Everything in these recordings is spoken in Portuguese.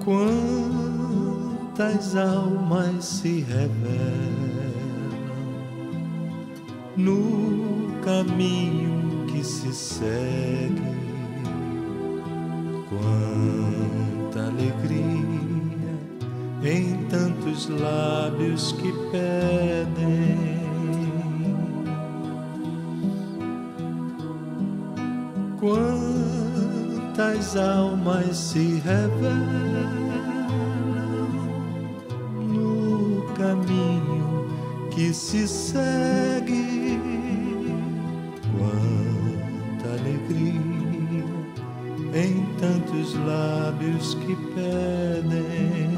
Quantas almas se revelam no caminho que se segue, quanta alegria em tantos lábios que pedem. Quantas almas se revelam no caminho que se segue, quanta alegria em tantos lábios que pedem.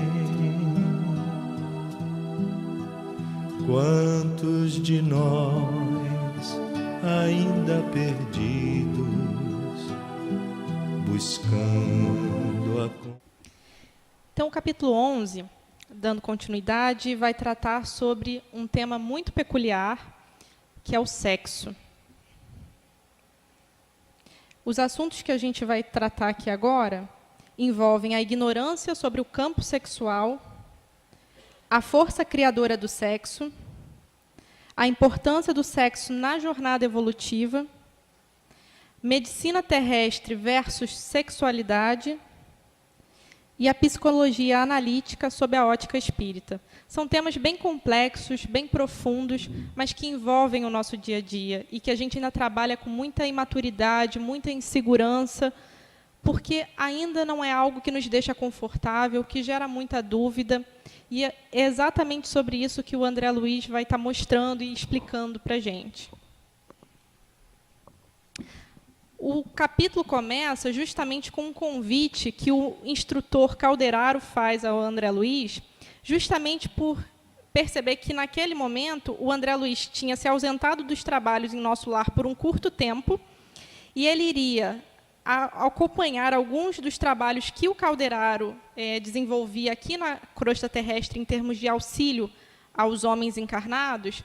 Quantos de nós ainda perdidos buscando a... Então, o capítulo 11, dando continuidade, vai tratar sobre um tema muito peculiar, que é o sexo. Os assuntos que a gente vai tratar aqui agora envolvem a ignorância sobre o campo sexual, a força criadora do sexo, a importância do sexo na jornada evolutiva, medicina terrestre versus sexualidade e a psicologia analítica sob a ótica espírita. São temas bem complexos, bem profundos, mas que envolvem o nosso dia a dia e que a gente ainda trabalha com muita imaturidade, muita insegurança, porque ainda não é algo que nos deixa confortável, que gera muita dúvida, e é exatamente sobre isso que o André Luiz vai estar mostrando e explicando para a gente. O capítulo começa justamente com um convite que o instrutor Calderaro faz ao André Luiz, justamente por perceber que, naquele momento, o André Luiz tinha se ausentado dos trabalhos em Nosso Lar por um curto tempo, e ele iria acompanhar alguns dos trabalhos que o Calderaro desenvolvia aqui na crosta terrestre em termos de auxílio aos homens encarnados,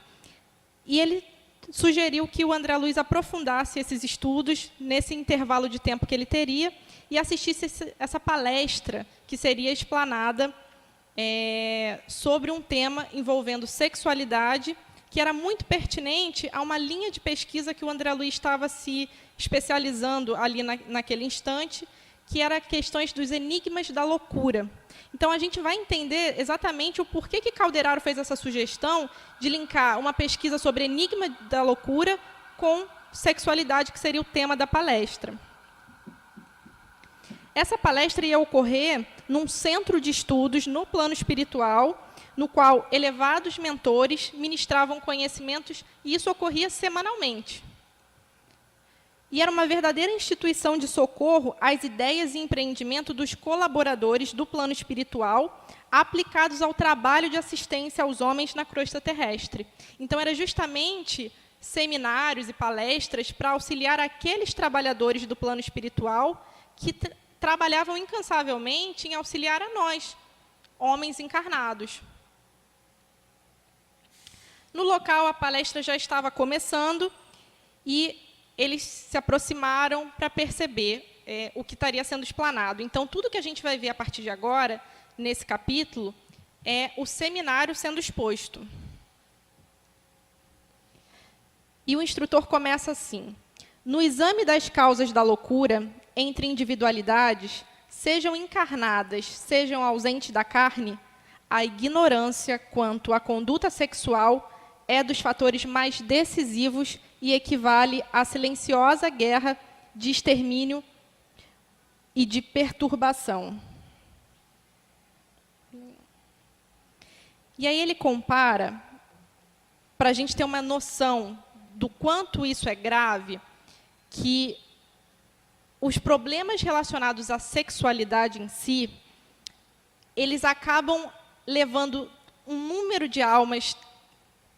e ele sugeriu que o André Luiz aprofundasse esses estudos nesse intervalo de tempo que ele teria e assistisse essa palestra que seria explanada sobre um tema envolvendo sexualidade, que era muito pertinente a uma linha de pesquisa que o André Luiz estava se especializando ali naquele instante, que era questões dos enigmas da loucura. Então, a gente vai entender exatamente o porquê que Calderaro fez essa sugestão de linkar uma pesquisa sobre enigma da loucura com sexualidade, que seria o tema da palestra. Essa palestra ia ocorrer num centro de estudos no plano espiritual, no qual elevados mentores ministravam conhecimentos, e isso ocorria semanalmente. E era uma verdadeira instituição de socorro às ideias e empreendimento dos colaboradores do plano espiritual aplicados ao trabalho de assistência aos homens na crosta terrestre. Então, era justamente seminários e palestras para auxiliar aqueles trabalhadores do plano espiritual que trabalhavam incansavelmente em auxiliar a nós, homens encarnados. No local, a palestra já estava começando e eles se aproximaram para perceber o que estaria sendo explanado. Então, tudo que a gente vai ver a partir de agora, nesse capítulo, é o seminário sendo exposto. E o instrutor começa assim: no exame das causas da loucura, entre individualidades, sejam encarnadas, sejam ausentes da carne, a ignorância quanto à conduta sexual é dos fatores mais decisivos e equivale à silenciosa guerra de extermínio e de perturbação. E aí ele compara, para a gente ter uma noção do quanto isso é grave, que os problemas relacionados à sexualidade em si, eles acabam levando um número de almas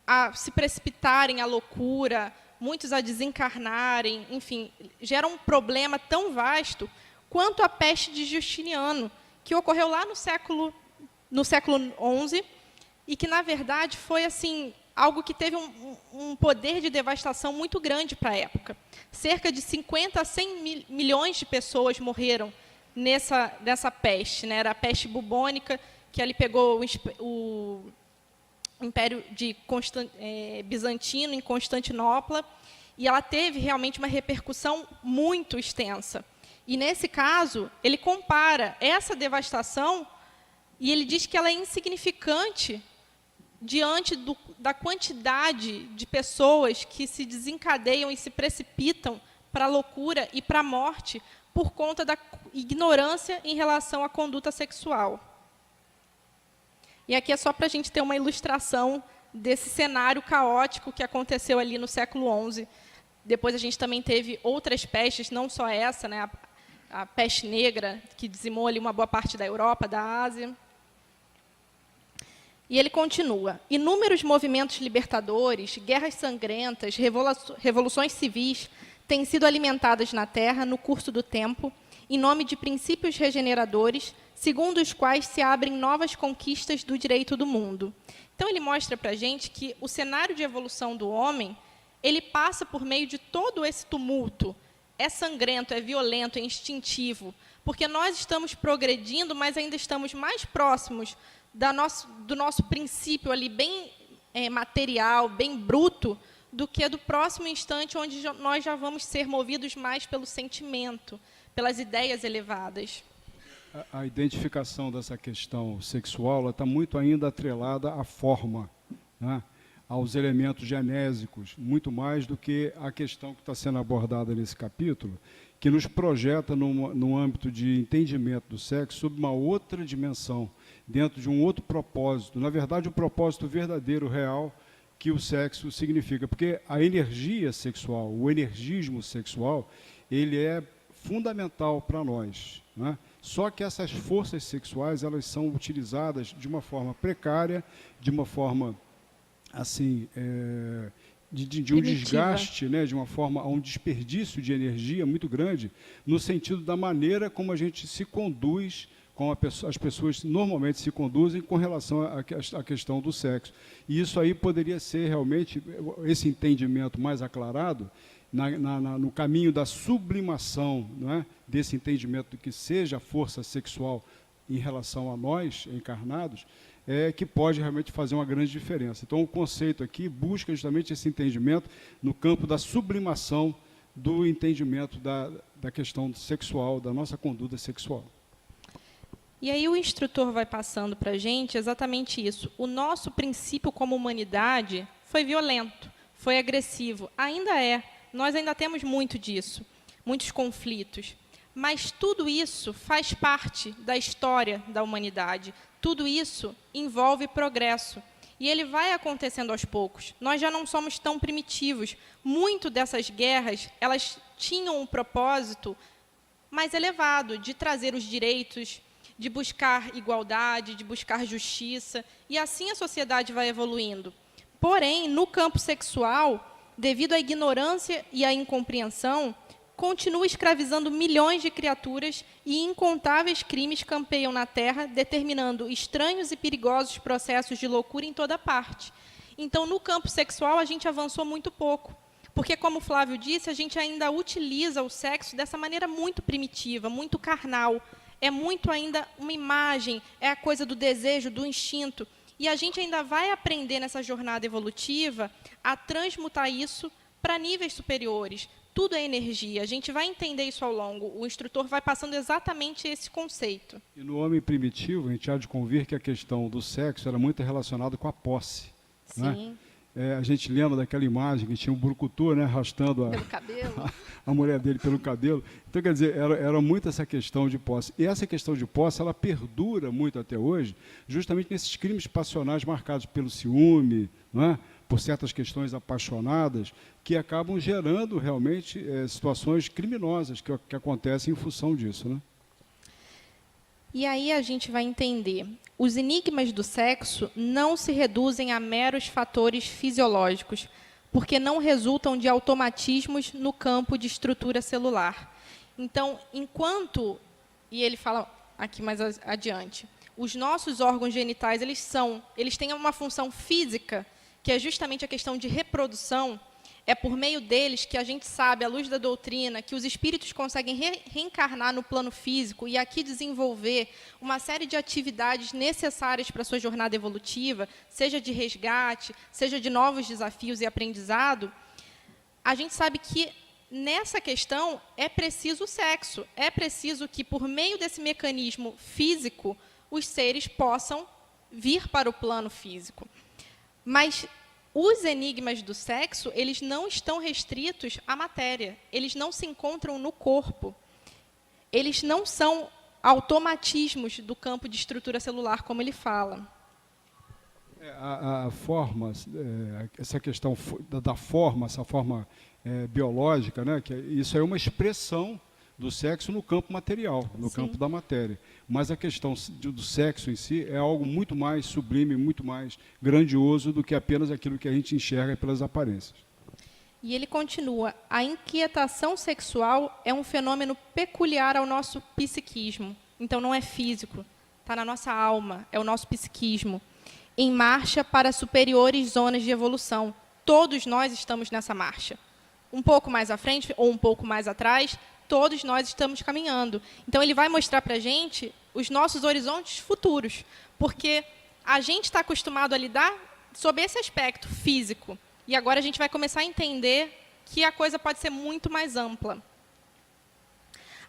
a se precipitarem à loucura, muitos a desencarnarem, enfim, gera um problema tão vasto quanto a peste de Justiniano, que ocorreu lá no século XI, e que, na verdade, foi assim, algo que teve um poder de devastação muito grande para a época. Cerca de 50 a 100 milhões de pessoas morreram nessa peste, né? Era a peste bubônica, que ali pegou o Império Bizantino em Constantinopla, e ela teve realmente uma repercussão muito extensa. E, nesse caso, ele compara essa devastação e ele diz que ela é insignificante diante da quantidade de pessoas que se desencadeiam e se precipitam para a loucura e para a morte por conta da ignorância em relação à conduta sexual. E aqui é só para a gente ter uma ilustração desse cenário caótico que aconteceu ali no século XI. Depois a gente também teve outras pestes, não só essa, né, a peste negra, que dizimou ali uma boa parte da Europa, da Ásia. E ele continua: inúmeros movimentos libertadores, guerras sangrentas, revoluções civis têm sido alimentadas na Terra no curso do tempo, em nome de princípios regeneradores, segundo os quais se abrem novas conquistas do direito do mundo. Então, ele mostra para a gente que o cenário de evolução do homem, ele passa por meio de todo esse tumulto. É sangrento, é violento, é instintivo, porque nós estamos progredindo, mas ainda estamos mais próximos do nosso princípio ali bem material, bem bruto, do que do próximo instante, onde nós já vamos ser movidos mais pelo sentimento, pelas ideias elevadas. A identificação dessa questão sexual está muito ainda atrelada à forma, né? Aos elementos genésicos, muito mais do que a questão que está sendo abordada nesse capítulo, que nos projeta num âmbito de entendimento do sexo sob uma outra dimensão, dentro de um outro propósito. Na verdade, o propósito verdadeiro, real, que o sexo significa. Porque a energia sexual, o energismo sexual, ele é fundamental para nós, né? Só que essas forças sexuais, elas são utilizadas de uma forma precária, de uma forma assim, de um desgaste, né, de uma forma, a um desperdício de energia muito grande, no sentido da maneira como a gente se conduz, como as pessoas normalmente se conduzem com relação à questão do sexo. E isso aí poderia ser realmente, esse entendimento mais aclarado, no caminho da sublimação, não é, desse entendimento do que seja a força sexual em relação a nós, encarnados, que pode realmente fazer uma grande diferença. Então, o conceito aqui busca justamente esse entendimento no campo da sublimação do entendimento da questão sexual, da nossa conduta sexual. E aí o instrutor vai passando para a gente exatamente isso. O nosso princípio como humanidade foi violento, foi agressivo, ainda é. Nós ainda temos muito disso, muitos conflitos. Mas tudo isso faz parte da história da humanidade. Tudo isso envolve progresso. E ele vai acontecendo aos poucos. Nós já não somos tão primitivos. Muito dessas guerras, elas tinham um propósito mais elevado, de trazer os direitos, de buscar igualdade, de buscar justiça. E assim a sociedade vai evoluindo. Porém, no campo sexual, devido à ignorância e à incompreensão, continua escravizando milhões de criaturas e incontáveis crimes campeiam na Terra, determinando estranhos e perigosos processos de loucura em toda parte. Então, no campo sexual, a gente avançou muito pouco, porque, como o Flávio disse, a gente ainda utiliza o sexo dessa maneira muito primitiva, muito carnal. É muito ainda uma imagem, é a coisa do desejo, do instinto. E a gente ainda vai aprender nessa jornada evolutiva a transmutar isso para níveis superiores. Tudo é energia, a gente vai entender isso ao longo. O instrutor vai passando exatamente esse conceito. E no homem primitivo, a gente há de convir que a questão do sexo era muito relacionada com a posse. Sim. Né? A gente lembra daquela imagem que tinha um brucutu, né, arrastando pelo cabelo. a mulher dele pelo cabelo. Então, quer dizer, era muito essa questão de posse. E essa questão de posse, ela perdura muito até hoje, justamente nesses crimes passionais marcados pelo ciúme, não é? Por certas questões apaixonadas, que acabam gerando realmente situações criminosas que acontecem em função disso, né? E aí a gente vai entender. Os enigmas do sexo não se reduzem a meros fatores fisiológicos, porque não resultam de automatismos no campo de estrutura celular. Então, enquanto, e ele fala aqui mais adiante, os nossos órgãos genitais, eles têm uma função física que é justamente a questão de reprodução, é por meio deles que a gente sabe, à luz da doutrina, que os espíritos conseguem reencarnar no plano físico e aqui desenvolver uma série de atividades necessárias para a sua jornada evolutiva, seja de resgate, seja de novos desafios e aprendizado. A gente sabe que, nessa questão, é preciso o sexo. É preciso que, por meio desse mecanismo físico, os seres possam vir para o plano físico. Mas os enigmas do sexo, eles não estão restritos à matéria. Eles não se encontram no corpo. Eles não são automatismos do campo de estrutura celular, como ele fala. A forma, essa questão da forma, essa forma biológica, né, que isso é uma expressão do sexo no campo material, no campo da matéria. Mas a questão do sexo em si é algo muito mais sublime, muito mais grandioso do que apenas aquilo que a gente enxerga pelas aparências. E ele continua, a inquietação sexual é um fenômeno peculiar ao nosso psiquismo. Então, não é físico, está na nossa alma, é o nosso psiquismo. Em marcha para superiores zonas de evolução. Todos nós estamos nessa marcha. Um pouco mais à frente ou um pouco mais atrás, todos nós estamos caminhando. Então, ele vai mostrar para a gente os nossos horizontes futuros, porque a gente está acostumado a lidar sob esse aspecto físico, e agora a gente vai começar a entender que a coisa pode ser muito mais ampla.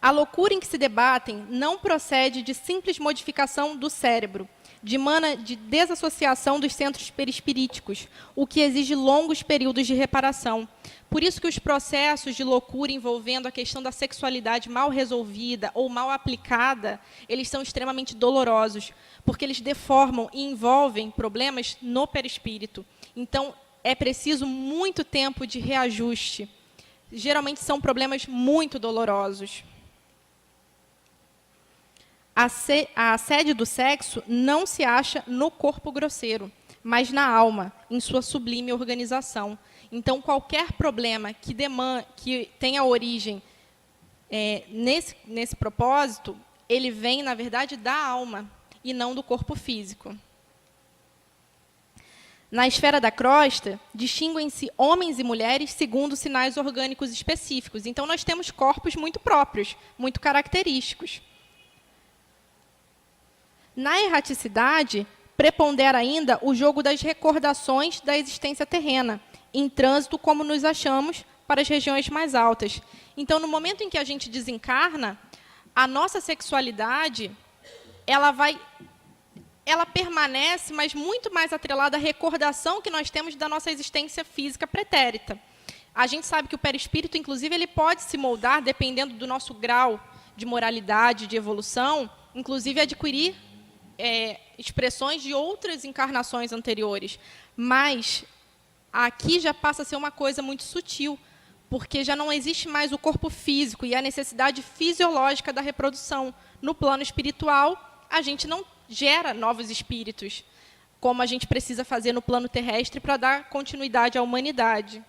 A loucura em que se debatem não procede de simples modificação do cérebro, dimana de desassociação dos centros perispiríticos, o que exige longos períodos de reparação. Por isso que os processos de loucura envolvendo a questão da sexualidade mal resolvida ou mal aplicada, eles são extremamente dolorosos, porque eles deformam e envolvem problemas no perispírito. Então, é preciso muito tempo de reajuste. Geralmente são problemas muito dolorosos. A sede do sexo não se acha no corpo grosseiro, mas na alma, em sua sublime organização. Então, qualquer problema que tenha origem nesse propósito, ele vem, na verdade, da alma e não do corpo físico. Na esfera da crosta, distinguem-se homens e mulheres segundo sinais orgânicos específicos. Então, nós temos corpos muito próprios, muito característicos. Na erraticidade, prepondera ainda o jogo das recordações da existência terrena, em trânsito como nos achamos para as regiões mais altas. Então, no momento em que a gente desencarna, a nossa sexualidade, ela permanece, mas muito mais atrelada à recordação que nós temos da nossa existência física pretérita. A gente sabe que o perispírito, inclusive, ele pode se moldar, dependendo do nosso grau de moralidade, de evolução, inclusive adquirir expressões de outras encarnações anteriores. Mas aqui já passa a ser uma coisa muito sutil, porque já não existe mais o corpo físico e a necessidade fisiológica da reprodução. No plano espiritual, a gente não gera novos espíritos, como a gente precisa fazer no plano terrestre para dar continuidade à humanidade.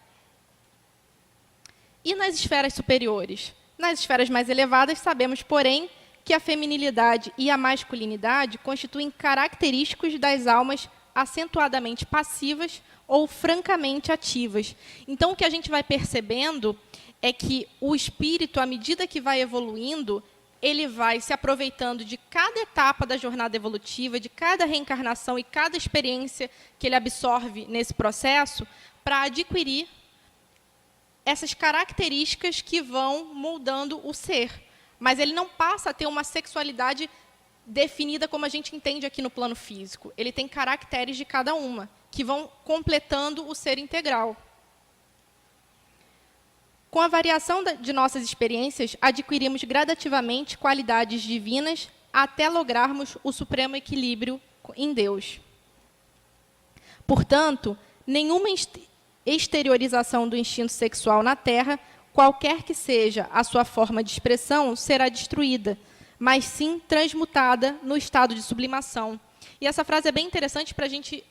E nas esferas superiores? Nas esferas mais elevadas, sabemos, porém, que a feminilidade e a masculinidade constituem característicos das almas acentuadamente passivas ou francamente ativas. Então, o que a gente vai percebendo é que o espírito, à medida que vai evoluindo, ele vai se aproveitando de cada etapa da jornada evolutiva, de cada reencarnação e cada experiência que ele absorve nesse processo, para adquirir essas características que vão moldando o ser. Mas ele não passa a ter uma sexualidade definida como a gente entende aqui no plano físico. Ele tem caracteres de cada uma, que vão completando o ser integral. Com a variação de nossas experiências, adquirimos gradativamente qualidades divinas até lograrmos o supremo equilíbrio em Deus. Portanto, nenhuma exteriorização do instinto sexual na Terra, qualquer que seja a sua forma de expressão, será destruída, mas sim transmutada no estado de sublimação. E essa frase é bem interessante para a gente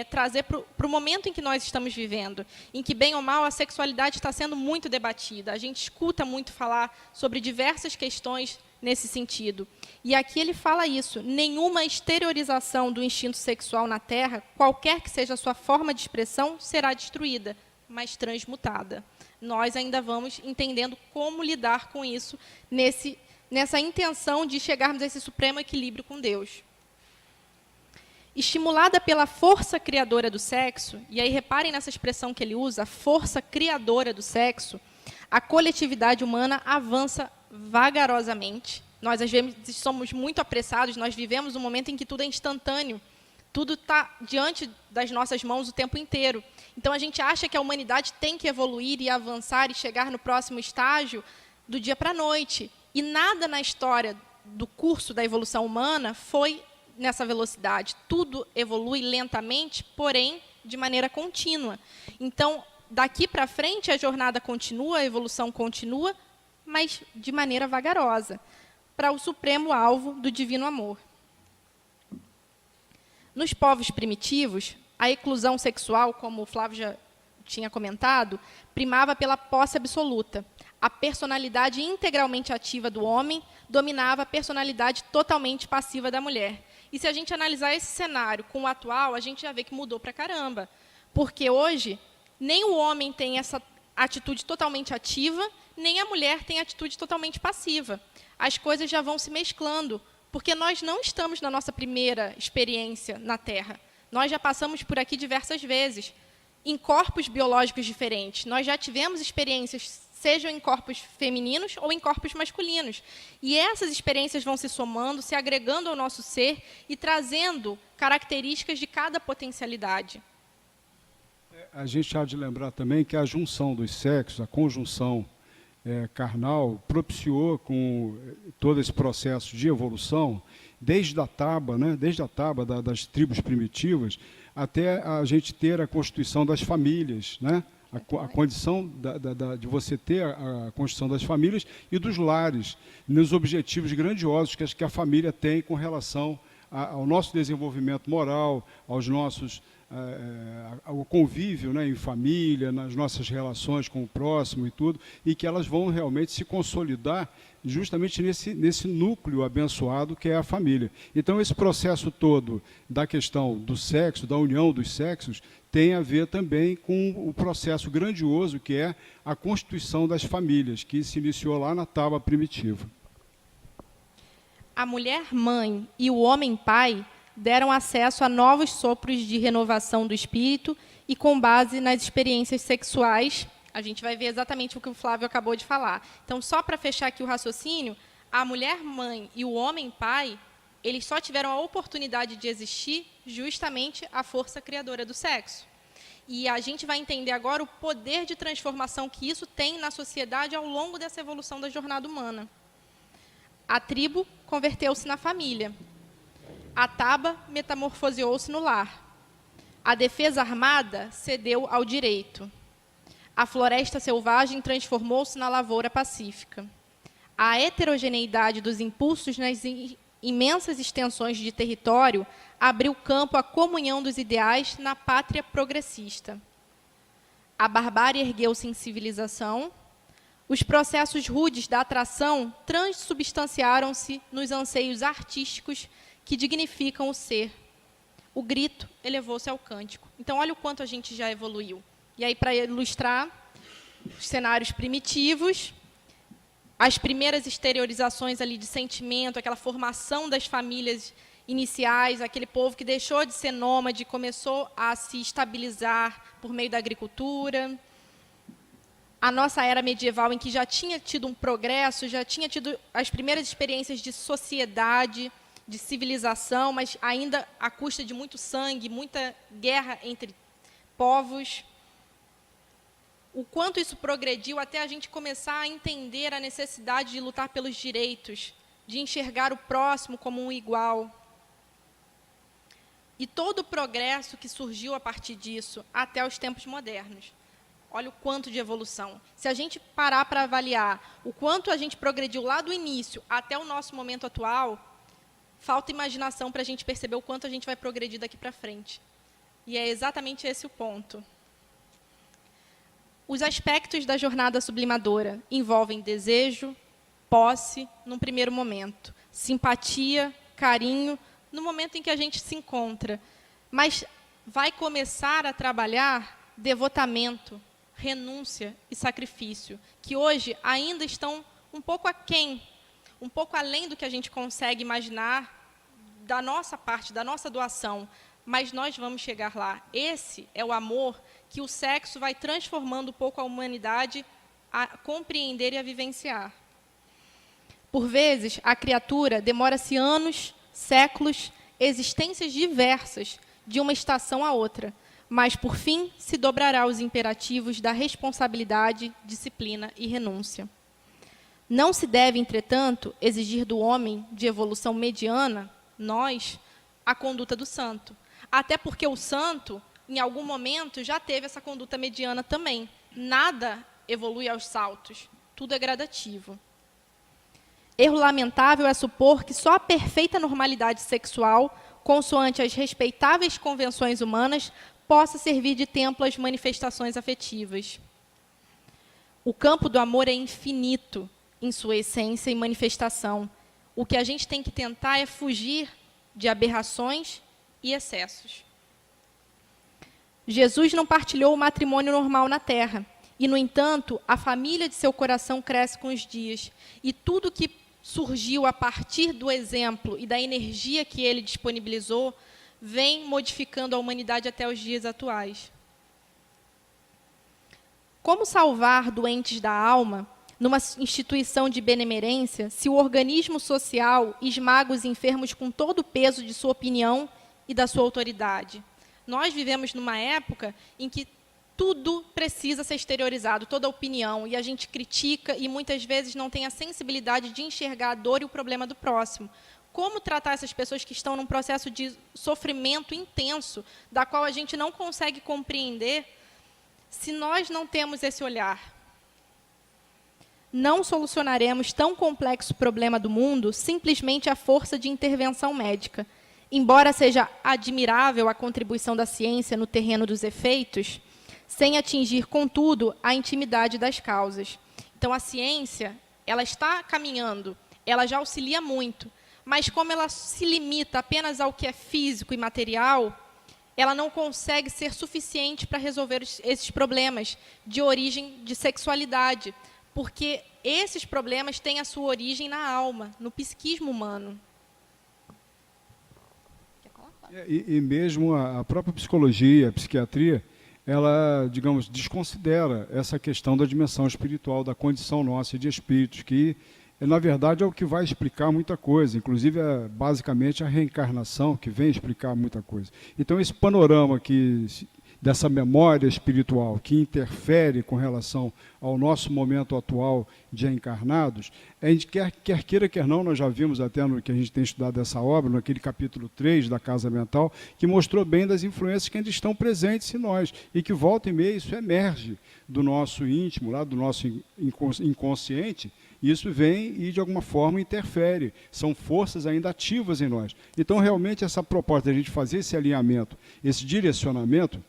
trazer para o momento em que nós estamos vivendo, em que, bem ou mal, a sexualidade está sendo muito debatida. A gente escuta muito falar sobre diversas questões nesse sentido. E aqui ele fala isso: nenhuma exteriorização do instinto sexual na Terra, qualquer que seja a sua forma de expressão, será destruída, mas transmutada. Nós ainda vamos entendendo como lidar com isso, nessa intenção de chegarmos a esse supremo equilíbrio com Deus. Estimulada pela força criadora do sexo, e aí reparem nessa expressão que ele usa, a força criadora do sexo, a coletividade humana avança vagarosamente. Nós, às vezes, somos muito apressados, nós vivemos um momento em que tudo é instantâneo, tudo está diante das nossas mãos o tempo inteiro. Então, a gente acha que a humanidade tem que evoluir e avançar e chegar no próximo estágio do dia para a noite. E nada na história do curso da evolução humana foi nessa velocidade. Tudo evolui lentamente, porém, de maneira contínua. Então, daqui para frente, a jornada continua, a evolução continua, mas de maneira vagarosa, para o supremo alvo do divino amor. Nos povos primitivos, a eclusão sexual, como o Flávio já tinha comentado, primava pela posse absoluta. A personalidade integralmente ativa do homem dominava a personalidade totalmente passiva da mulher. E se a gente analisar esse cenário com o atual, a gente já vê que mudou para caramba. Porque hoje, nem o homem tem essa atitude totalmente ativa, nem a mulher tem atitude totalmente passiva. As coisas já vão se mesclando, porque nós não estamos na nossa primeira experiência na Terra. Nós já passamos por aqui diversas vezes, em corpos biológicos diferentes. Nós já tivemos experiências, sejam em corpos femininos ou em corpos masculinos. E essas experiências vão se somando, se agregando ao nosso ser e trazendo características de cada potencialidade. A gente há de lembrar também que a junção dos sexos, a conjunção carnal, propiciou com todo esse processo de evolução, desde a taba, das tribos primitivas, até a gente ter a constituição das famílias, né? A condição de você ter a constituição das famílias e dos lares, nos objetivos grandiosos que a família tem com relação ao nosso desenvolvimento moral, ao convívio, né, em família, nas nossas relações com o próximo e tudo, e que elas vão realmente se consolidar justamente nesse núcleo abençoado que é a família. Então, esse processo todo da questão do sexo, da união dos sexos, tem a ver também com o processo grandioso que é a constituição das famílias, que se iniciou lá na tábua primitiva. A mulher mãe e o homem pai deram acesso a novos sopros de renovação do espírito e com base nas experiências sexuais, a gente vai ver exatamente o que o Flávio acabou de falar. Então, só para fechar aqui o raciocínio, a mulher mãe e o homem pai, eles só tiveram a oportunidade de existir justamente a força criadora do sexo. E a gente vai entender agora o poder de transformação que isso tem na sociedade ao longo dessa evolução da jornada humana. A tribo converteu-se na família. A taba metamorfoseou-se no lar. A defesa armada cedeu ao direito. A floresta selvagem transformou-se na lavoura pacífica. A heterogeneidade dos impulsos nas imensas extensões de território abriu campo à comunhão dos ideais na pátria progressista. A barbárie ergueu-se em civilização. Os processos rudes da atração transubstanciaram-se nos anseios artísticos que dignificam o ser. O grito elevou-se ao cântico. Então, olha o quanto a gente já evoluiu. E aí, para ilustrar os cenários primitivos, as primeiras exteriorizações ali de sentimento, aquela formação das famílias iniciais, aquele povo que deixou de ser nômade, começou a se estabilizar por meio da agricultura. A nossa era medieval, em que já tinha tido um progresso, já tinha tido as primeiras experiências de sociedade, de civilização, mas ainda à custa de muito sangue, muita guerra entre povos. O quanto isso progrediu até a gente começar a entender a necessidade de lutar pelos direitos, de enxergar o próximo como um igual. E todo o progresso que surgiu a partir disso, até os tempos modernos. Olha o quanto de evolução. Se a gente parar para avaliar o quanto a gente progrediu lá do início até o nosso momento atual, falta imaginação para a gente perceber o quanto a gente vai progredir daqui para frente. E é exatamente esse o ponto. Os aspectos da jornada sublimadora envolvem desejo, posse num primeiro momento, simpatia, carinho, no momento em que a gente se encontra. Mas vai começar a trabalhar devotamento, renúncia e sacrifício, que hoje ainda estão um pouco aquém, um pouco além do que a gente consegue imaginar da nossa parte, da nossa doação, mas nós vamos chegar lá. Esse é o amor que o sexo vai transformando um pouco a humanidade a compreender e a vivenciar. Por vezes, a criatura demora-se anos, séculos, existências diversas, de uma estação a outra, mas, por fim, se dobrará aos imperativos da responsabilidade, disciplina e renúncia. Não se deve, entretanto, exigir do homem de evolução mediana, nós, a conduta do santo. Até porque o santo, em algum momento, já teve essa conduta mediana também. Nada evolui aos saltos, tudo é gradativo. Erro lamentável é supor que só a perfeita normalidade sexual, consoante as respeitáveis convenções humanas, possa servir de templo às manifestações afetivas. O campo do amor é infinito em sua essência e manifestação. O que a gente tem que tentar é fugir de aberrações e excessos. Jesus não partilhou o matrimônio normal na Terra, e, no entanto, a família de seu coração cresce com os dias, e tudo que surgiu a partir do exemplo e da energia que ele disponibilizou, vem modificando a humanidade até os dias atuais. Como salvar doentes da alma numa instituição de benemerência se o organismo social esmaga os enfermos com todo o peso de sua opinião e da sua autoridade? Nós vivemos numa época em que tudo precisa ser exteriorizado, toda opinião, e a gente critica e muitas vezes não tem a sensibilidade de enxergar a dor e o problema do próximo. Como tratar essas pessoas que estão num processo de sofrimento intenso, da qual a gente não consegue compreender, se nós não temos esse olhar? Não solucionaremos tão complexo problema do mundo simplesmente à força de intervenção médica. Embora seja admirável a contribuição da ciência no terreno dos efeitos, sem atingir, contudo, a intimidade das causas. Então, a ciência, ela está caminhando, ela já auxilia muito, mas como ela se limita apenas ao que é físico e material, ela não consegue ser suficiente para resolver esses problemas de origem de sexualidade, porque esses problemas têm a sua origem na alma, no psiquismo humano. E mesmo a própria psicologia, a psiquiatria, ela, digamos, desconsidera essa questão da dimensão espiritual, da condição nossa de espíritos, que, na verdade, é o que vai explicar muita coisa, inclusive, basicamente, a reencarnação, que vem explicar muita coisa. Então, esse panorama dessa memória espiritual que interfere com relação ao nosso momento atual de encarnados, a gente quer queira, quer não, nós já vimos até no que a gente tem estudado dessa obra, naquele capítulo 3 da Casa Mental, que mostrou bem das influências que ainda estão presentes em nós, e que volta e meia isso emerge do nosso íntimo, lá do nosso inconsciente, e isso vem e, de alguma forma, interfere. São forças ainda ativas em nós. Então, realmente, essa proposta de a gente fazer esse alinhamento, esse direcionamento,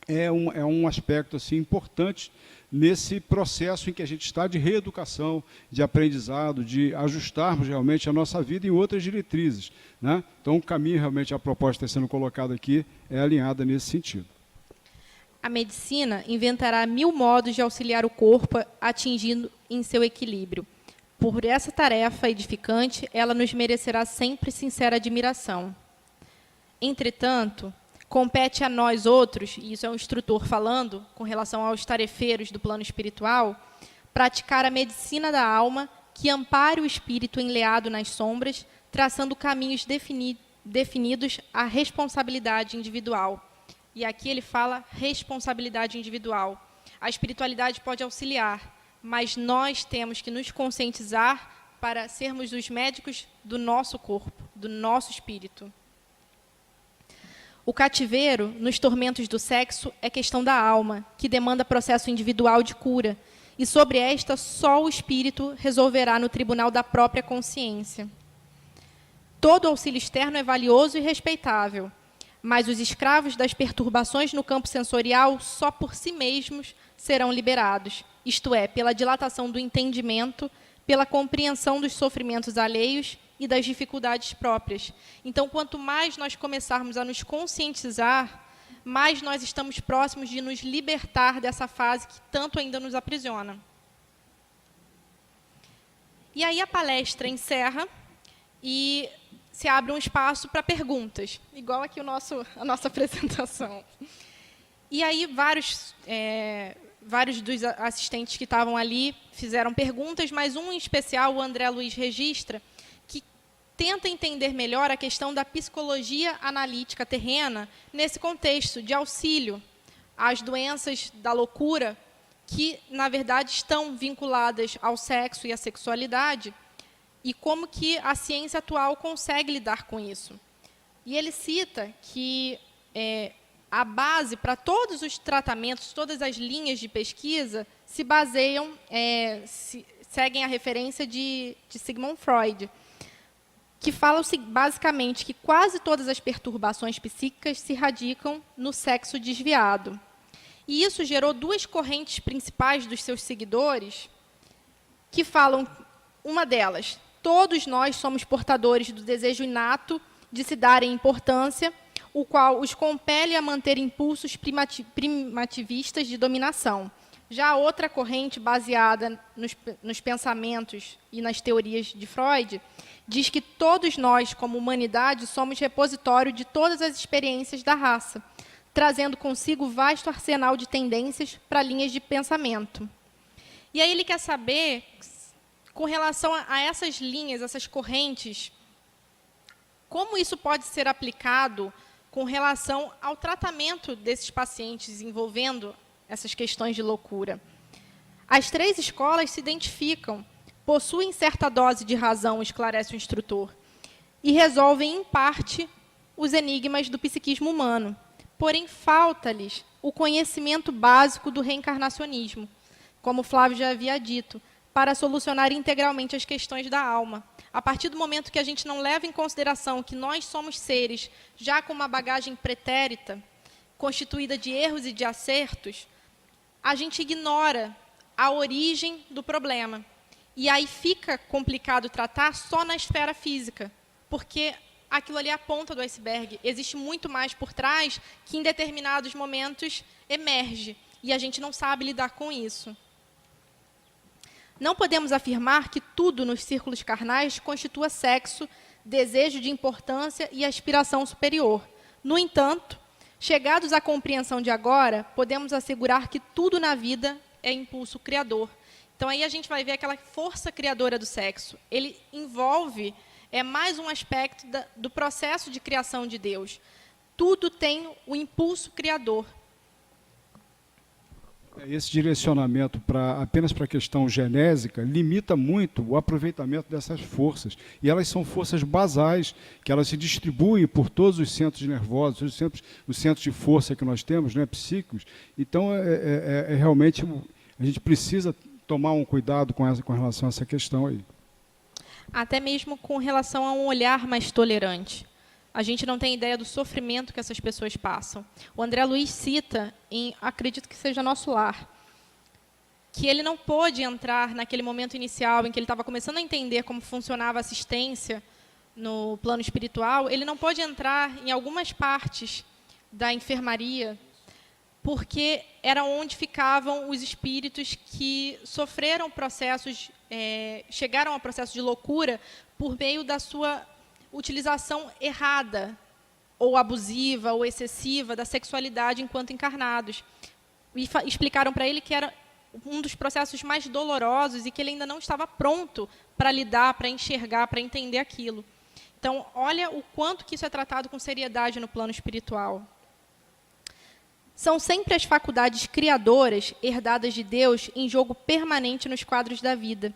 é um aspecto assim, importante nesse processo em que a gente está de reeducação, de aprendizado, de ajustarmos realmente a nossa vida em outras diretrizes, né? Então, o caminho, realmente, a proposta está sendo colocada aqui, é alinhada nesse sentido. A medicina inventará 1000 modos de auxiliar o corpo atingindo em seu equilíbrio. Por essa tarefa edificante, ela nos merecerá sempre sincera admiração. Entretanto, compete a nós outros, e isso é um instrutor falando, com relação aos tarefeiros do plano espiritual, praticar a medicina da alma que ampare o espírito enleado nas sombras, traçando caminhos definidos à responsabilidade individual. E aqui ele fala responsabilidade individual. A espiritualidade pode auxiliar, mas nós temos que nos conscientizar para sermos os médicos do nosso corpo, do nosso espírito. O cativeiro, nos tormentos do sexo, é questão da alma, que demanda processo individual de cura, e sobre esta só o espírito resolverá no tribunal da própria consciência. Todo auxílio externo é valioso e respeitável, mas os escravos das perturbações no campo sensorial só por si mesmos serão liberados, isto é, pela dilatação do entendimento, pela compreensão dos sofrimentos alheios e das dificuldades próprias. Então, quanto mais nós começarmos a nos conscientizar, mais nós estamos próximos de nos libertar dessa fase que tanto ainda nos aprisiona. E aí a palestra encerra e se abre um espaço para perguntas, igual aqui a nossa apresentação. E aí vários dos assistentes que estavam ali fizeram perguntas, mas um em especial, o André Luiz registra, que tenta entender melhor a questão da psicologia analítica terrena nesse contexto de auxílio às doenças da loucura, que, na verdade, estão vinculadas ao sexo e à sexualidade, e como que a ciência atual consegue lidar com isso. E ele cita que a base para todos os tratamentos, todas as linhas de pesquisa, se baseiam, seguem a referência de Sigmund Freud, que fala basicamente que quase todas as perturbações psíquicas se radicam no sexo desviado. E isso gerou duas correntes principais dos seus seguidores, que falam, uma delas, todos nós somos portadores do desejo inato de se darem importância, o qual os compele a manter impulsos primitivistas de dominação. Já a outra corrente, baseada nos pensamentos e nas teorias de Freud, diz que todos nós, como humanidade, somos repositório de todas as experiências da raça, trazendo consigo vasto arsenal de tendências para linhas de pensamento. E aí ele quer saber, com relação a essas linhas, essas correntes, como isso pode ser aplicado com relação ao tratamento desses pacientes envolvendo essas questões de loucura. As três escolas se identificam, possuem certa dose de razão, esclarece o instrutor, e resolvem, em parte, os enigmas do psiquismo humano. Porém, falta-lhes o conhecimento básico do reencarnacionismo, como Flávio já havia dito, para solucionar integralmente as questões da alma. A partir do momento que a gente não leva em consideração que nós somos seres já com uma bagagem pretérita, constituída de erros e de acertos, a gente ignora a origem do problema. E aí fica complicado tratar só na esfera física, porque aquilo ali é a ponta do iceberg. Existe muito mais por trás que, em determinados momentos, emerge. E a gente não sabe lidar com isso. Não podemos afirmar que tudo nos círculos carnais constitua sexo, desejo de importância e aspiração superior. No entanto, chegados à compreensão de agora, podemos assegurar que tudo na vida é impulso criador. Então, aí a gente vai ver aquela força criadora do sexo. Ele envolve, mais um aspecto do processo de criação de Deus. Tudo tem o impulso criador. Esse direcionamento apenas para a questão genésica limita muito o aproveitamento dessas forças. E elas são forças basais, que elas se distribuem por todos os centros nervosos, os centros de força que nós temos, né, psíquicos. Então, realmente, a gente precisa tomar um cuidado com relação a essa questão aí. Até mesmo com relação a um olhar mais tolerante. A gente não tem ideia do sofrimento que essas pessoas passam. O André Luiz cita, acredito que seja Nosso Lar, que ele não pôde entrar naquele momento inicial em que ele estava começando a entender como funcionava a assistência no plano espiritual, ele não pôde entrar em algumas partes da enfermaria, porque era onde ficavam os espíritos que sofreram processos, chegaram a processos de loucura por meio da sua utilização errada, ou abusiva, ou excessiva, da sexualidade enquanto encarnados. E explicaram para ele que era um dos processos mais dolorosos e que ele ainda não estava pronto para lidar, para enxergar, para entender aquilo. Então, olha o quanto que isso é tratado com seriedade no plano espiritual. São sempre as faculdades criadoras, herdadas de Deus, em jogo permanente nos quadros da vida.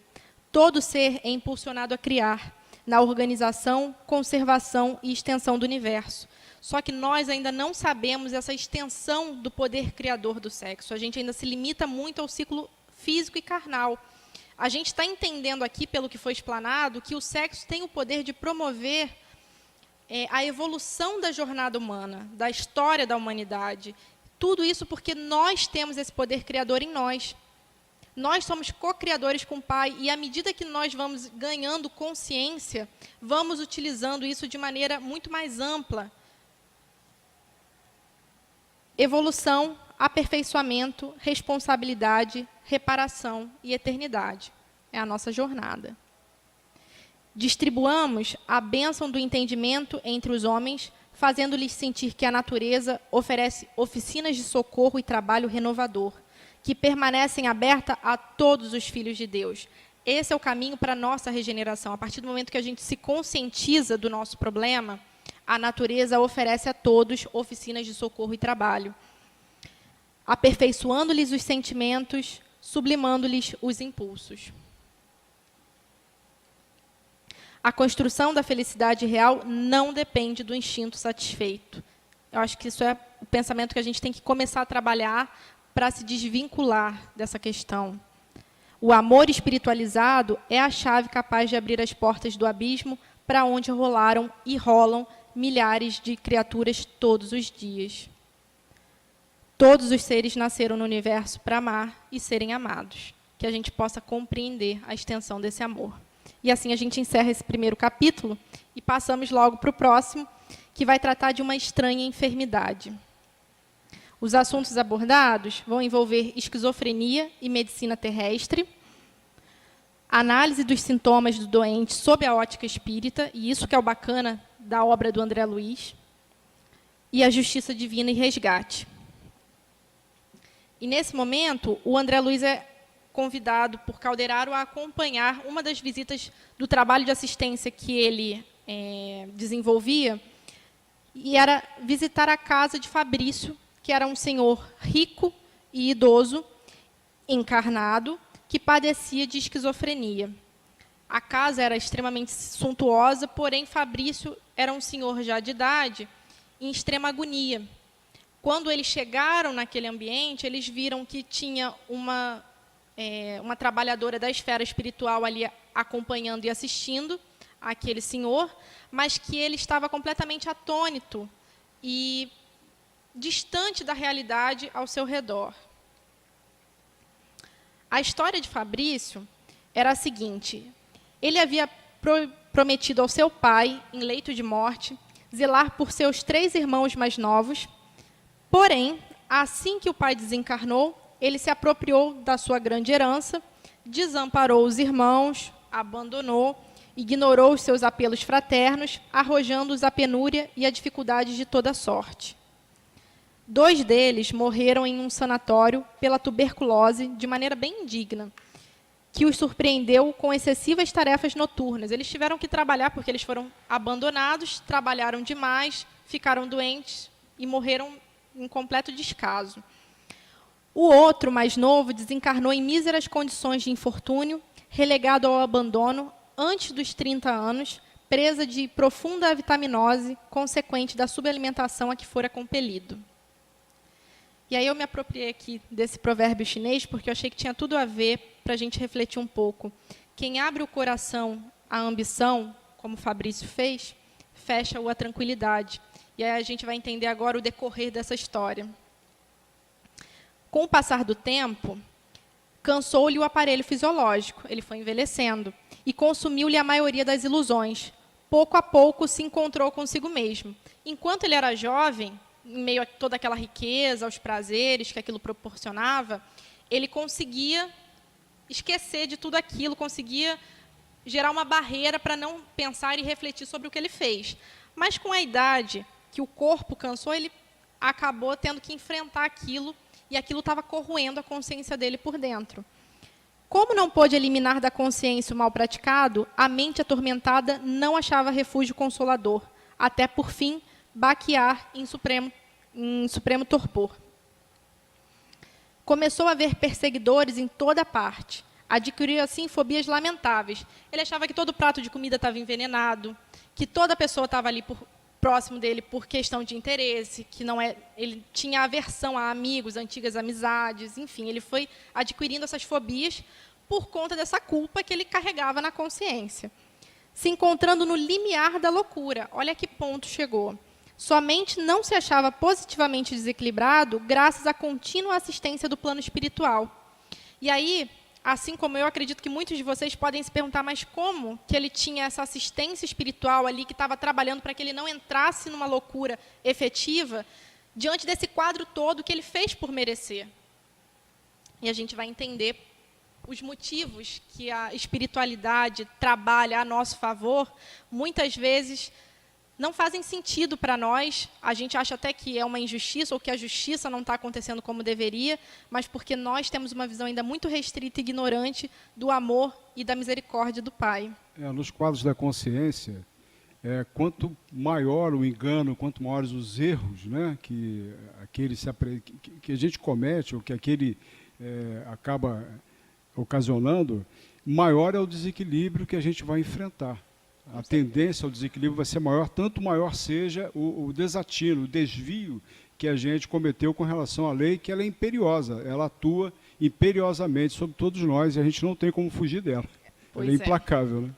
Todo ser é impulsionado a criar, na organização, conservação e extensão do universo. Só que nós ainda não sabemos essa extensão do poder criador do sexo. A gente ainda se limita muito ao ciclo físico e carnal. A gente está entendendo aqui, pelo que foi explanado, que o sexo tem o poder de promover a evolução da jornada humana, da história da humanidade. Tudo isso porque nós temos esse poder criador em nós. Nós somos co-criadores com o Pai, e à medida que nós vamos ganhando consciência, vamos utilizando isso de maneira muito mais ampla. Evolução, aperfeiçoamento, responsabilidade, reparação e eternidade. É a nossa jornada. Distribuamos a bênção do entendimento entre os homens, fazendo-lhes sentir que a natureza oferece oficinas de socorro e trabalho renovador, que permanecem abertas a todos os filhos de Deus. Esse é o caminho para a nossa regeneração. A partir do momento que a gente se conscientiza do nosso problema, a natureza oferece a todos oficinas de socorro e trabalho, aperfeiçoando-lhes os sentimentos, sublimando-lhes os impulsos. A construção da felicidade real não depende do instinto satisfeito. Eu acho que isso é o pensamento que a gente tem que começar a trabalhar para se desvincular dessa questão. O amor espiritualizado é a chave capaz de abrir as portas do abismo para onde rolaram e rolam milhares de criaturas todos os dias. Todos os seres nasceram no universo para amar e serem amados. Que a gente possa compreender a extensão desse amor. E assim a gente encerra esse primeiro capítulo e passamos logo para o próximo, que vai tratar de uma estranha enfermidade. Os assuntos abordados vão envolver esquizofrenia e medicina terrestre, análise dos sintomas do doente sob a ótica espírita, e isso que é o bacana da obra do André Luiz, e a justiça divina e resgate. E, nesse momento, o André Luiz é convidado por Calderaro a acompanhar uma das visitas do trabalho de assistência que ele desenvolvia, e era visitar a casa de Fabrício, que era um senhor rico e idoso, encarnado, que padecia de esquizofrenia. A casa era extremamente suntuosa, porém Fabrício era um senhor já de idade, em extrema agonia. Quando eles chegaram naquele ambiente, eles viram que tinha uma trabalhadora da esfera espiritual ali acompanhando e assistindo aquele senhor, mas que ele estava completamente atônito e distante da realidade ao seu redor. A história de Fabrício era a seguinte: ele havia prometido ao seu pai, em leito de morte, zelar por seus 3 irmãos mais novos, porém, assim que o pai desencarnou, ele se apropriou da sua grande herança, desamparou os irmãos, abandonou, ignorou os seus apelos fraternos, arrojando-os à penúria e a dificuldades de toda sorte. 2 deles morreram em um sanatório pela tuberculose de maneira bem indigna, que os surpreendeu com excessivas tarefas noturnas. Eles tiveram que trabalhar porque eles foram abandonados, trabalharam demais, ficaram doentes e morreram em completo descaso. O outro, mais novo, desencarnou em míseras condições de infortúnio, relegado ao abandono antes dos 30 anos, presa de profunda vitaminose, consequente da subalimentação a que fora compelido. E aí eu me apropriei aqui desse provérbio chinês, porque eu achei que tinha tudo a ver para a gente refletir um pouco. Quem abre o coração à ambição, como Fabrício fez, fecha-o à tranquilidade. E aí a gente vai entender agora o decorrer dessa história. Com o passar do tempo, cansou-lhe o aparelho fisiológico, ele foi envelhecendo, e consumiu-lhe a maioria das ilusões. Pouco a pouco se encontrou consigo mesmo. Enquanto ele era jovem, em meio a toda aquela riqueza, aos prazeres que aquilo proporcionava, ele conseguia esquecer de tudo aquilo, conseguia gerar uma barreira para não pensar e refletir sobre o que ele fez. Mas, com a idade que o corpo cansou, ele acabou tendo que enfrentar aquilo, e aquilo estava corroendo a consciência dele por dentro. Como não pôde eliminar da consciência o mal praticado, a mente atormentada não achava refúgio consolador, até, por fim, baquear em supremo torpor. Começou a ver perseguidores em toda parte. Adquiriu, assim, fobias lamentáveis. Ele achava que todo prato de comida estava envenenado, que toda pessoa estava ali próximo dele por questão de interesse, que ele tinha aversão a amigos, antigas amizades, enfim, ele foi adquirindo essas fobias por conta dessa culpa que ele carregava na consciência. Se encontrando no limiar da loucura. Olha a que ponto chegou. Sua mente não se achava positivamente desequilibrado graças à contínua assistência do plano espiritual. E aí, assim como eu acredito que muitos de vocês podem se perguntar, mas como que ele tinha essa assistência espiritual ali, que estava trabalhando para que ele não entrasse numa loucura efetiva, diante desse quadro todo que ele fez por merecer? E a gente vai entender os motivos que a espiritualidade trabalha a nosso favor, muitas vezes não fazem sentido para nós, a gente acha até que é uma injustiça, ou que a justiça não está acontecendo como deveria, mas porque nós temos uma visão ainda muito restrita e ignorante do amor e da misericórdia do Pai. Nos quadros da consciência, quanto maior o engano, quanto maiores os erros, né, que a gente comete, ou que aquele acaba ocasionando, maior é o desequilíbrio que a gente vai enfrentar. A tendência ao desequilíbrio vai ser maior, tanto maior seja o desatino, o desvio que a gente cometeu com relação à lei, que ela é imperiosa, ela atua imperiosamente sobre todos nós e a gente não tem como fugir dela. Ela é implacável, né?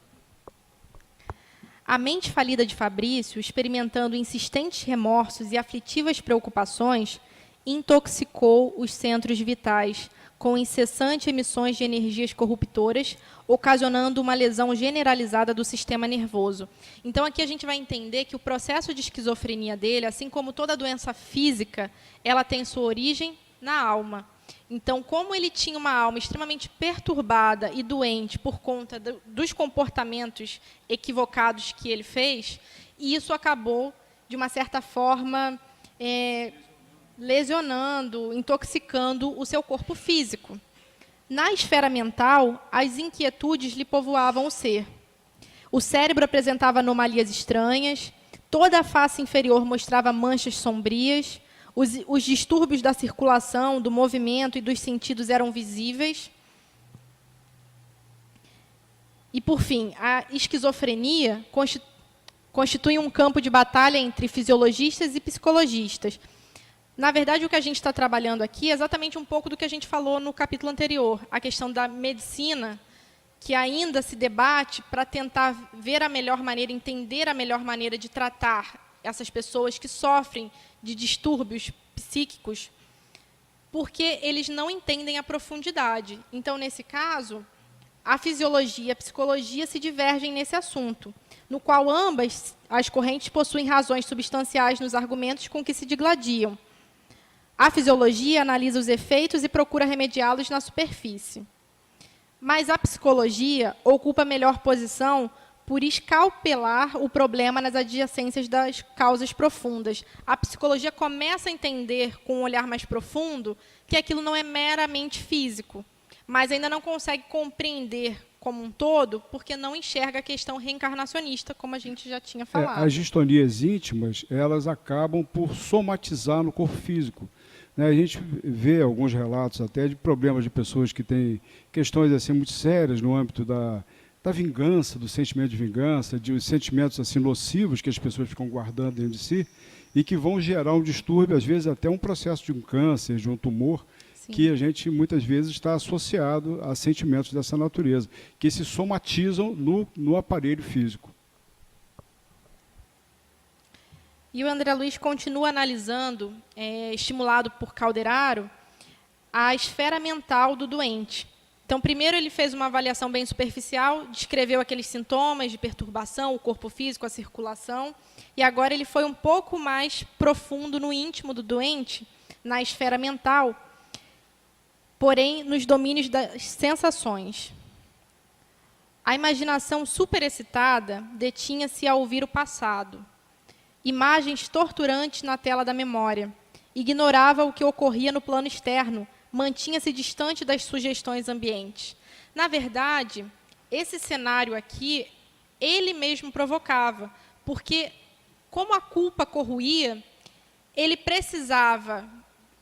A mente falida de Fabrício, experimentando insistentes remorsos e aflitivas preocupações, intoxicou os centros vitais com incessantes emissões de energias corruptoras, ocasionando uma lesão generalizada do sistema nervoso. Então, aqui a gente vai entender que o processo de esquizofrenia dele, assim como toda doença física, ela tem sua origem na alma. Então, como ele tinha uma alma extremamente perturbada e doente por conta dos comportamentos equivocados que ele fez, e isso acabou, de uma certa forma, lesionando, intoxicando o seu corpo físico. Na esfera mental, as inquietudes lhe povoavam o ser. O cérebro apresentava anomalias estranhas, toda a face inferior mostrava manchas sombrias, os distúrbios da circulação, do movimento e dos sentidos eram visíveis. E, por fim, a esquizofrenia constitui um campo de batalha entre fisiologistas e psicologistas. Na verdade, o que a gente está trabalhando aqui é exatamente um pouco do que a gente falou no capítulo anterior, a questão da medicina, que ainda se debate para tentar ver a melhor maneira, entender a melhor maneira de tratar essas pessoas que sofrem de distúrbios psíquicos, porque eles não entendem a profundidade. Então, nesse caso, a fisiologia e a psicologia se divergem nesse assunto, no qual ambas as correntes possuem razões substanciais nos argumentos com que se digladiam. A fisiologia analisa os efeitos e procura remediá-los na superfície. Mas a psicologia ocupa a melhor posição por escalpelar o problema nas adjacências das causas profundas. A psicologia começa a entender, com um olhar mais profundo, que aquilo não é meramente físico, mas ainda não consegue compreender como um todo, porque não enxerga a questão reencarnacionista, como a gente já tinha falado. As distonias íntimas, elas acabam por somatizar no corpo físico. A gente vê alguns relatos até de problemas de pessoas que têm questões assim, muito sérias no âmbito da vingança, do sentimento de vingança, de sentimentos assim, nocivos que as pessoas ficam guardando dentro de si e que vão gerar um distúrbio, às vezes até um processo de um câncer, de um tumor, Sim. que a gente muitas vezes está associado a sentimentos dessa natureza, que se somatizam no aparelho físico. E o André Luiz continua analisando, estimulado por Calderaro, a esfera mental do doente. Então, primeiro ele fez uma avaliação bem superficial, descreveu aqueles sintomas de perturbação, o corpo físico, a circulação, e agora ele foi um pouco mais profundo no íntimo do doente, na esfera mental, porém nos domínios das sensações. A imaginação superexcitada detinha-se a ouvir o passado. Imagens torturantes na tela da memória. Ignorava o que ocorria no plano externo, mantinha-se distante das sugestões ambientes. Na verdade, esse cenário aqui, ele mesmo provocava, porque, como a culpa corroía, ele precisava,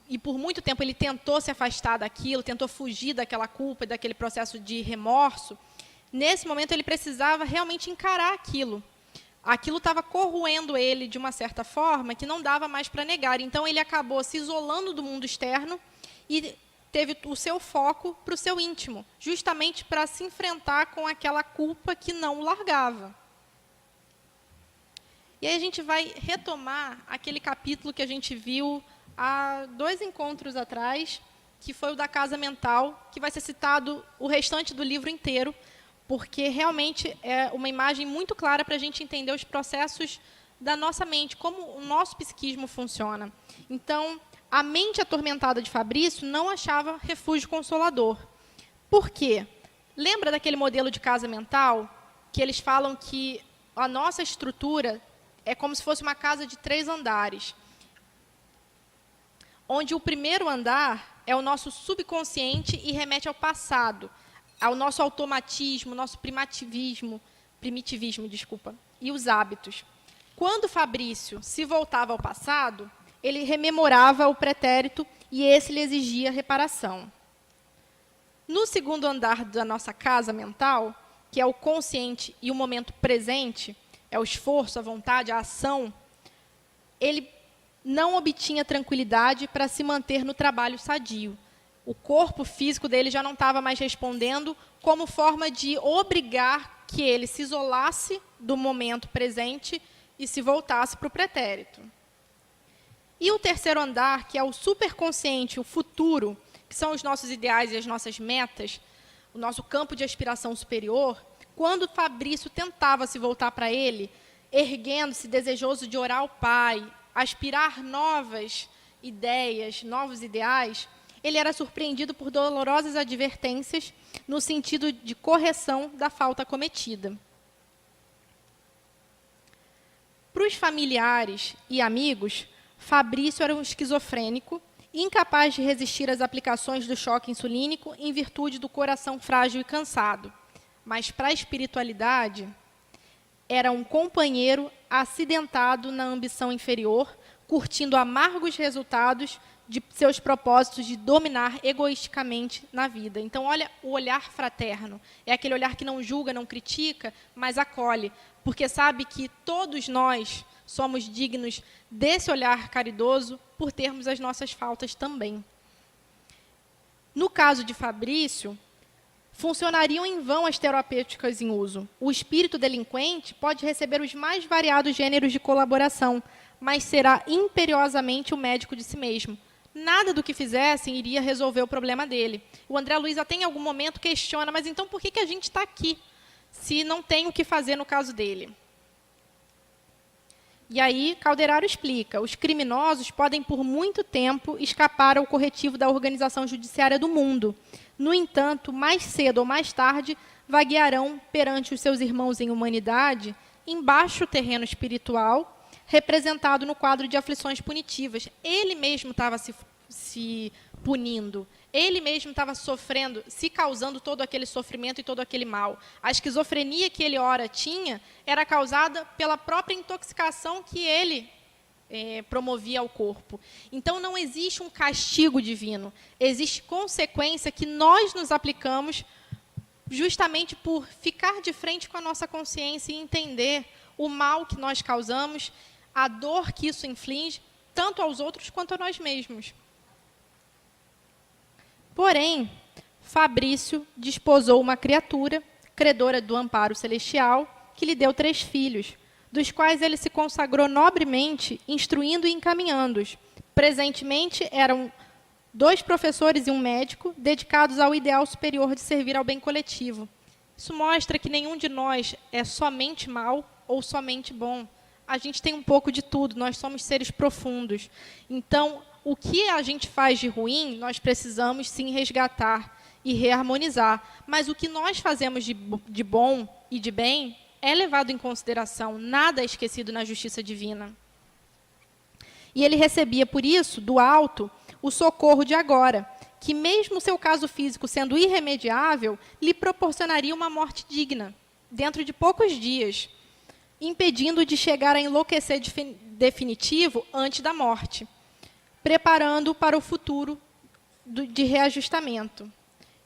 e por muito tempo ele tentou se afastar daquilo, tentou fugir daquela culpa, daquele processo de remorso. Nesse momento, ele precisava realmente encarar aquilo. Aquilo estava corroendo ele de uma certa forma que não dava mais para negar. Então, ele acabou se isolando do mundo externo e teve o seu foco para o seu íntimo, justamente para se enfrentar com aquela culpa que não o largava. E aí a gente vai retomar aquele capítulo que a gente viu há 2 encontros atrás, que foi o da casa mental, que vai ser citado o restante do livro inteiro, porque realmente é uma imagem muito clara para a gente entender os processos da nossa mente, como o nosso psiquismo funciona. Então, a mente atormentada de Fabrício não achava refúgio consolador. Por quê? Lembra daquele modelo de casa mental, que eles falam que a nossa estrutura é como se fosse uma casa de 3 andares, onde o primeiro andar é o nosso subconsciente e remete ao passado, ao nosso automatismo, nosso primitivismo, e os hábitos. Quando Fabrício se voltava ao passado, ele rememorava o pretérito e esse lhe exigia reparação. No segundo andar da nossa casa mental, que é o consciente e o momento presente, é o esforço, a vontade, a ação, ele não obtinha tranquilidade para se manter no trabalho sadio. O corpo físico dele já não estava mais respondendo como forma de obrigar que ele se isolasse do momento presente e se voltasse para o pretérito. E o terceiro andar, que é o superconsciente, o futuro, que são os nossos ideais e as nossas metas, o nosso campo de aspiração superior, quando Fabrício tentava se voltar para ele, erguendo-se, desejoso de orar ao Pai, aspirar novas ideias, novos ideais, ele era surpreendido por dolorosas advertências no sentido de correção da falta cometida. Para os familiares e amigos, Fabrício era um esquizofrênico, incapaz de resistir às aplicações do choque insulínico em virtude do coração frágil e cansado. Mas, para a espiritualidade, era um companheiro acidentado na ambição inferior, curtindo amargos resultados de seus propósitos de dominar egoisticamente na vida. Então, olha o olhar fraterno. É aquele olhar que não julga, não critica, mas acolhe, porque sabe que todos nós somos dignos desse olhar caridoso por termos as nossas faltas também. No caso de Fabrício, funcionariam em vão as terapêuticas em uso. O espírito delinquente pode receber os mais variados gêneros de colaboração, mas será imperiosamente o médico de si mesmo. Nada do que fizessem iria resolver o problema dele. O André Luiz até em algum momento questiona, mas então por que a gente está aqui, se não tem o que fazer no caso dele? E aí, Calderaro explica, os criminosos podem por muito tempo escapar ao corretivo da organização judiciária do mundo. No entanto, mais cedo ou mais tarde, vaguearão perante os seus irmãos em humanidade, em baixo terreno espiritual, representado no quadro de aflições punitivas. Ele mesmo estava se punindo, ele mesmo estava sofrendo, se causando todo aquele sofrimento e todo aquele mal. A esquizofrenia que ele ora tinha era causada pela própria intoxicação que ele promovia ao corpo. Então, não existe um castigo divino, existe consequência que nós nos aplicamos justamente por ficar de frente com a nossa consciência e entender o mal que nós causamos, a dor que isso inflige, tanto aos outros quanto a nós mesmos. Porém, Fabrício desposou uma criatura, credora do amparo celestial, que lhe deu 3 filhos, dos quais ele se consagrou nobremente, instruindo e encaminhando-os. Presentemente, eram 2 professores e um médico, dedicados ao ideal superior de servir ao bem coletivo. Isso mostra que nenhum de nós é somente mal ou somente bom. A gente tem um pouco de tudo, nós somos seres profundos. Então, o que a gente faz de ruim, nós precisamos sim resgatar e reharmonizar. Mas o que nós fazemos de bom e de bem é levado em consideração, nada é esquecido na justiça divina. E ele recebia, por isso, do alto, o socorro de agora, que mesmo seu caso físico sendo irremediável, lhe proporcionaria uma morte digna, dentro de poucos dias, impedindo de chegar a enlouquecer definitivo antes da morte, preparando para o futuro de reajustamento.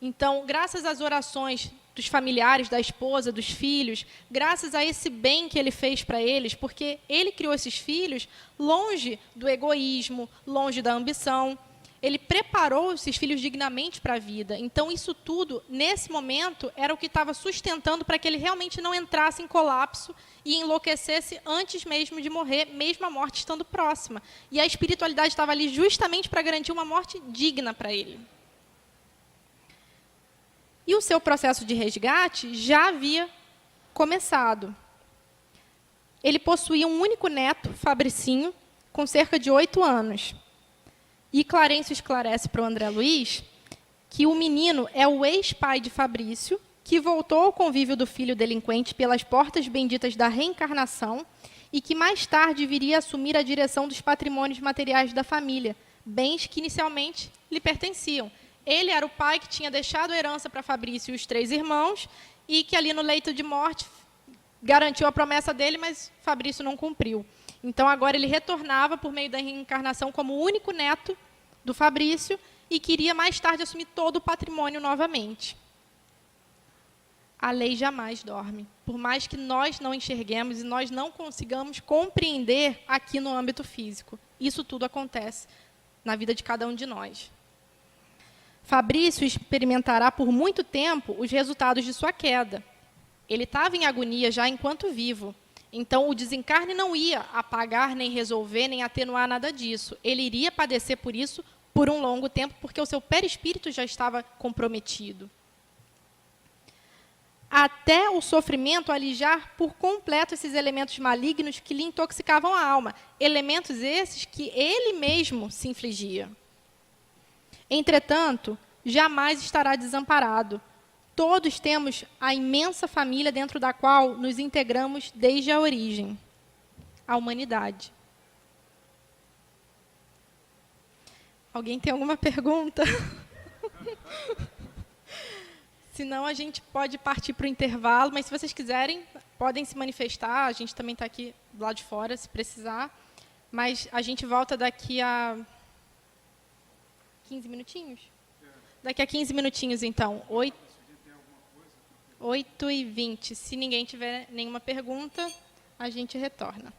Então, graças às orações dos familiares, da esposa, dos filhos, graças a esse bem que ele fez para eles, porque ele criou esses filhos longe do egoísmo, longe da ambição, ele preparou esses filhos dignamente para a vida. Então, isso tudo, nesse momento, era o que estava sustentando para que ele realmente não entrasse em colapso e enlouquecesse antes mesmo de morrer, mesmo a morte estando próxima. E a espiritualidade estava ali justamente para garantir uma morte digna para ele. E o seu processo de resgate já havia começado. Ele possuía um único neto, Fabricinho, com cerca de 8 anos. E Clarencio esclarece para o André Luiz que o menino é o ex-pai de Fabrício, que voltou ao convívio do filho delinquente pelas portas benditas da reencarnação e que mais tarde viria a assumir a direção dos patrimônios materiais da família, bens que inicialmente lhe pertenciam. Ele era o pai que tinha deixado a herança para Fabrício e os 3 irmãos e que ali no leito de morte garantiu a promessa dele, mas Fabrício não cumpriu. Então, agora ele retornava por meio da reencarnação como o único neto do Fabrício e queria mais tarde assumir todo o patrimônio novamente. A lei jamais dorme. Por mais que nós não enxerguemos e nós não consigamos compreender aqui no âmbito físico. Isso tudo acontece na vida de cada um de nós. Fabrício experimentará por muito tempo os resultados de sua queda. Ele estava em agonia já enquanto vivo. Então, o desencarne não ia apagar, nem resolver, nem atenuar nada disso. Ele iria padecer por isso por um longo tempo, porque o seu perispírito já estava comprometido. Até o sofrimento alijar por completo esses elementos malignos que lhe intoxicavam a alma. Elementos esses que ele mesmo se infligia. Entretanto, jamais estará desamparado. Todos temos a imensa família dentro da qual nos integramos desde a origem, a humanidade. Alguém tem alguma pergunta? Senão, a gente pode partir para o intervalo, mas se vocês quiserem, podem se manifestar. A gente também está aqui do lado de fora, se precisar. Mas a gente volta daqui a 15 minutinhos? Daqui a 15 minutinhos, então. 8h20. Se ninguém tiver nenhuma pergunta, a gente retorna.